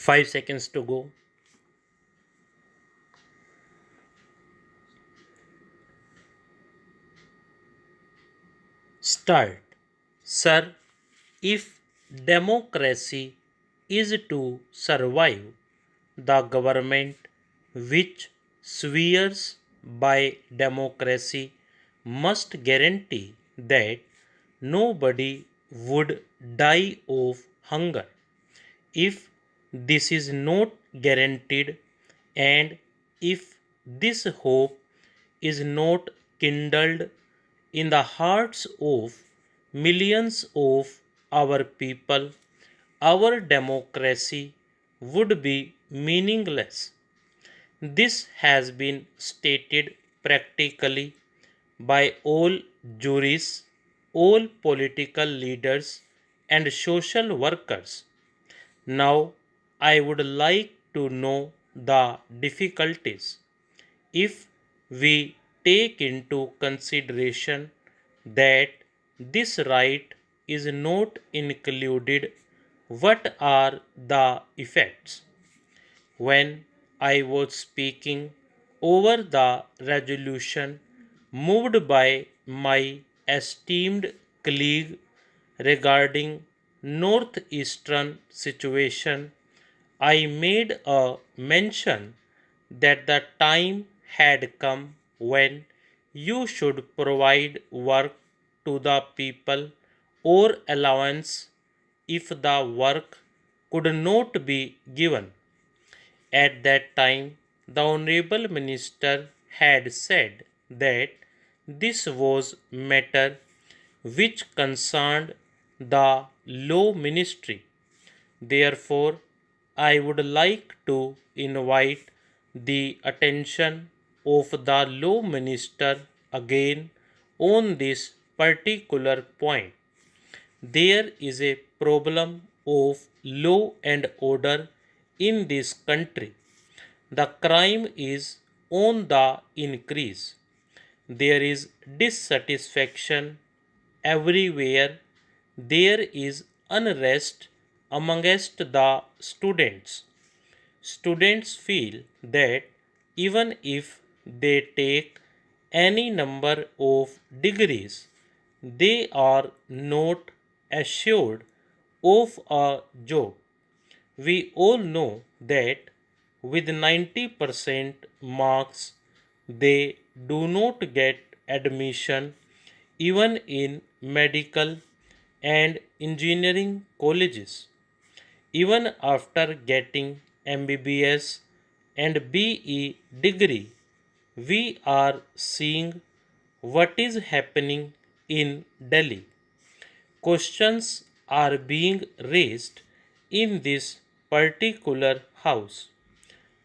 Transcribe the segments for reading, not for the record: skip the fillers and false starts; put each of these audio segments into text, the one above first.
5 seconds to go. Start. Sir, if democracy is to survive, the government which swears by democracy must guarantee that nobody would die of hunger. If this is not guaranteed, and if this hope is not kindled in the hearts of millions of our people, our democracy would be meaningless. This has been stated practically by all jurists, all political leaders, and social workers. Now, I would like to know the difficulties. If we take into consideration that this right is not included, what are the effects? When I was speaking over the resolution moved by my esteemed colleague regarding northeastern situation, I made a mention that the time had come when you should provide work to the people or allowance if the work could not be given. At that time, the Honorable Minister had said that this was matter which concerned the Law Ministry. Therefore, I would like to invite the attention of the Law Minister again on this particular point. There is a problem of law and order in this country. The crime is on the increase. There is dissatisfaction everywhere. There is unrest amongst the students. Students feel that even if they take any number of degrees, they are not assured of a job. We all know that with 90% marks, they do not get admission even in medical and engineering colleges. Even after getting MBBS and BE degree, we are seeing what is happening in Delhi. Questions are being raised in this particular house.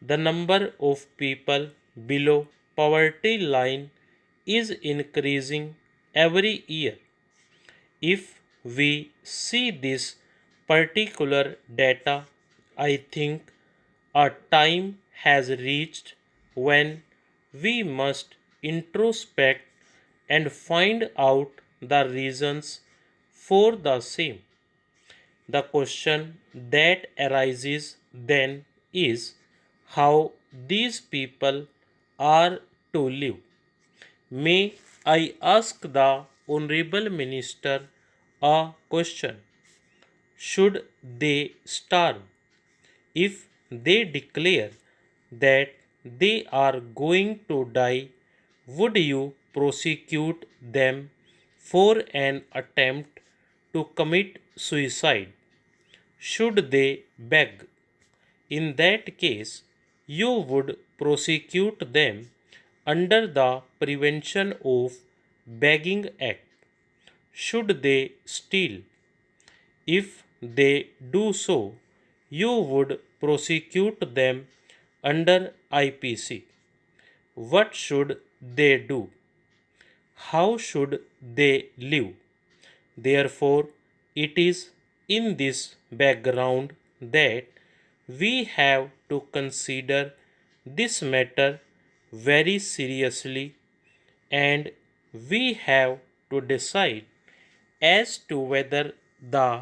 The number of people below poverty line is increasing every year. If we see this particular data, I think a time has reached when we must introspect and find out the reasons for the same. The question that arises then is how these people are to live. May I ask the Honorable Minister a question? Should they starve? If they declare that they are going to die, would you prosecute them for an attempt to commit suicide? Should they beg? In that case, you would prosecute them under the Prevention of Begging Act. Should they steal? If they do so, you would prosecute them under IPC. What should they do? How should they live? Therefore, it is in this background that we have to consider this matter very seriously, and we have to decide as to whether the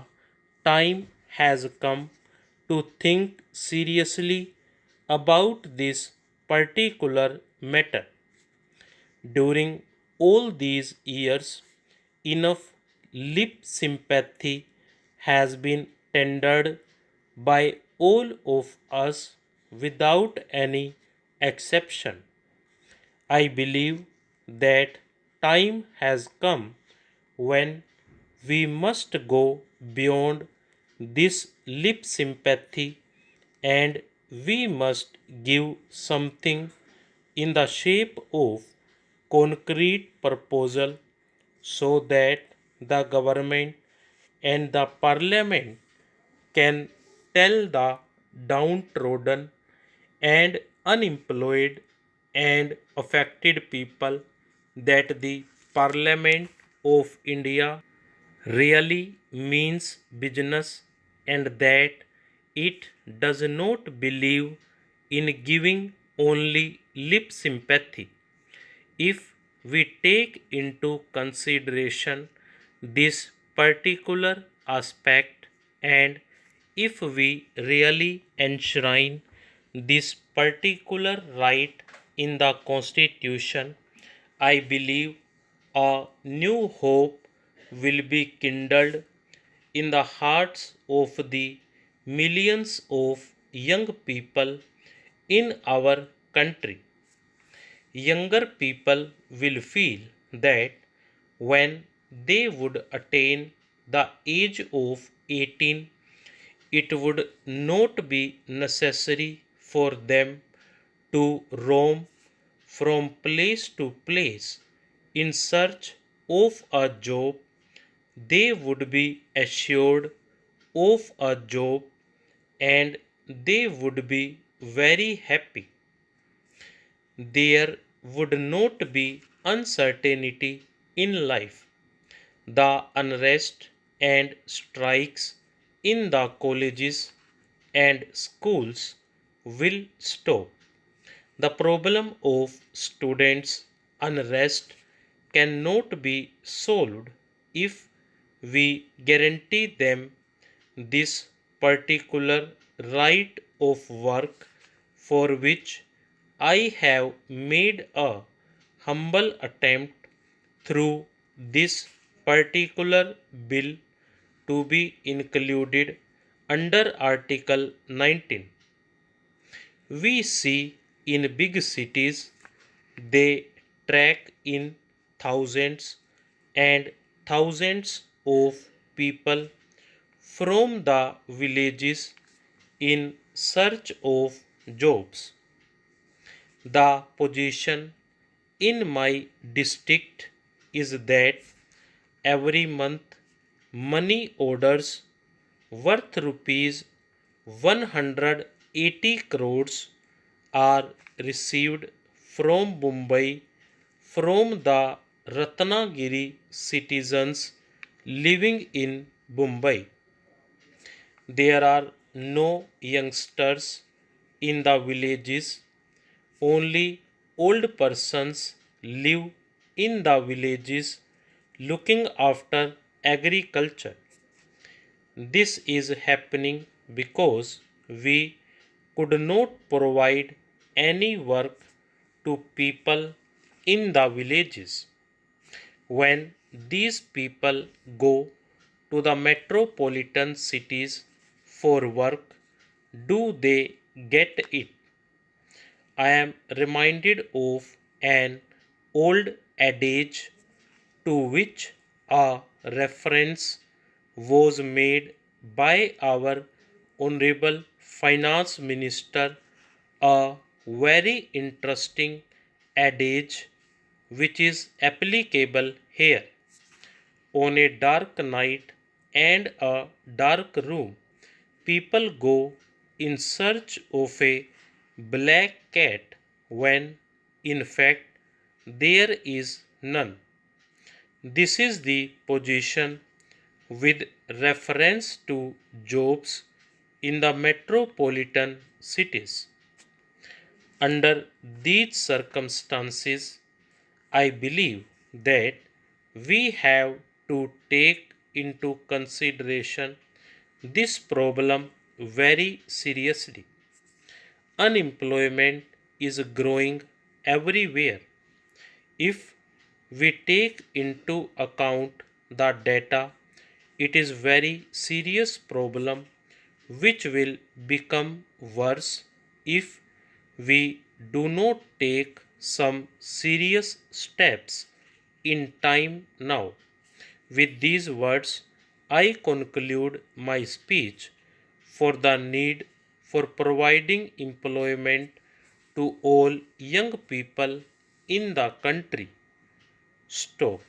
time has come to think seriously about this particular matter. During all these years, enough lip sympathy has been tendered by all of us without any exception. I believe that time has come when we must go beyond this lip sympathy and we must give something in the shape of concrete proposal so that the government and the parliament can tell the downtrodden and unemployed and affected people that the Parliament of India really means business and that it does not believe in giving only lip sympathy. If we take into consideration this particular aspect and if we really enshrine this particular right in the Constitution, I believe a new hope will be kindled in the hearts of the millions of young people in our country. Younger people will feel that when they would attain the age of 18, it would not be necessary for them to roam from place to place in search of a job. They would be assured of a job and they would be very happy. There would not be uncertainty in life. The unrest and strikes in the colleges and schools will stop. The problem of students' unrest cannot be solved if we guarantee them this particular right of work for which I have made a humble attempt through this particular bill to be included under Article 19. We see in big cities they track in thousands and thousands of people from the villages in search of jobs. The position in my district is that every month money orders worth rupees 180 crores are received from Mumbai from the Ratnagiri citizens living in Mumbai. There are no youngsters in the villages, only old persons live in the villages looking after agriculture. This is happening because we could not provide any work to people in the villages. When these people go to the metropolitan cities for work, do they get it? I am reminded of an old adage to which a reference was made by our Honorable Finance Minister, a very interesting adage which is applicable here. On a dark night and a dark room, people go in search of a black cat when in fact there is none. This is the position with reference to jobs in the metropolitan cities. Under these circumstances, I believe that we have to take into consideration this problem very seriously. Unemployment is growing everywhere. If we take into account the data, it is very serious problem which will become worse if we do not take some serious steps in time now. With these words, I conclude my speech for the need for providing employment to all young people in the country. Stop.